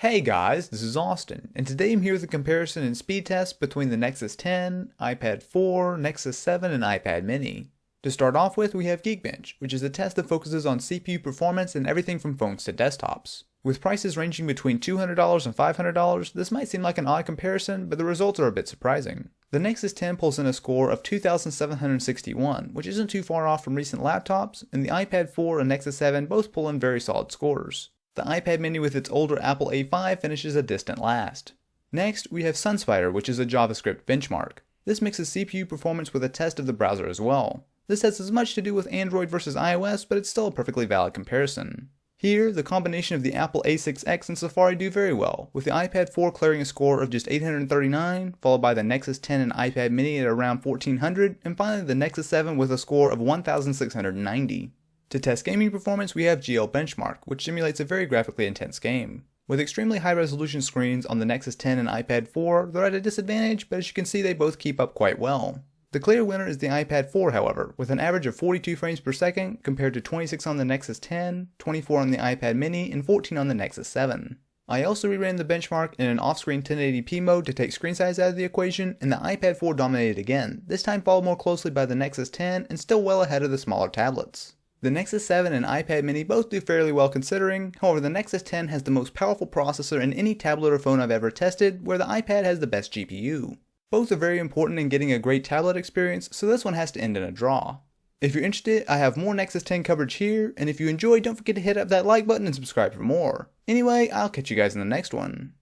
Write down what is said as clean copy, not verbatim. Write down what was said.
Hey guys, this is Austin, and today I'm here with a comparison and speed test between the Nexus 10, iPad 4, Nexus 7, and iPad mini. To start off with, we have Geekbench, which is a test that focuses on CPU performance and everything from phones to desktops. With prices ranging between $200 and $500, this might seem like an odd comparison, but the results are a bit surprising. The Nexus 10 pulls in a score of 2,761, which isn't too far off from recent laptops, and the iPad 4 and Nexus 7 both pull in very solid scores. The iPad mini with its older Apple A5 finishes a distant last. Next, we have SunSpider, which is a JavaScript benchmark. This mixes CPU performance with a test of the browser as well. This has as much to do with Android versus iOS, but it's still a perfectly valid comparison. Here, the combination of the Apple A6X and Safari do very well, with the iPad 4 clearing a score of just 839, followed by the Nexus 10 and iPad mini at around 1400, and finally the Nexus 7 with a score of 1690. To test gaming performance, we have GL Benchmark, which simulates a very graphically intense game. With extremely high resolution screens on the Nexus 10 and iPad 4, they're at a disadvantage, but as you can see they both keep up quite well. The clear winner is the iPad 4 however, with an average of 42 frames per second compared to 26 on the Nexus 10, 24 on the iPad mini, and 14 on the Nexus 7. I also reran the benchmark in an off-screen 1080p mode to take screen size out of the equation, and the iPad 4 dominated again, this time followed more closely by the Nexus 10 and still well ahead of the smaller tablets. The Nexus 7 and iPad mini both do fairly well considering, however the Nexus 10 has the most powerful processor in any tablet or phone I've ever tested, where the iPad has the best GPU. Both are very important in getting a great tablet experience, so this one has to end in a draw. If you're interested, I have more Nexus 10 coverage here, and if you enjoyed, don't forget to hit up that like button and subscribe for more. Anyway, I'll catch you guys in the next one.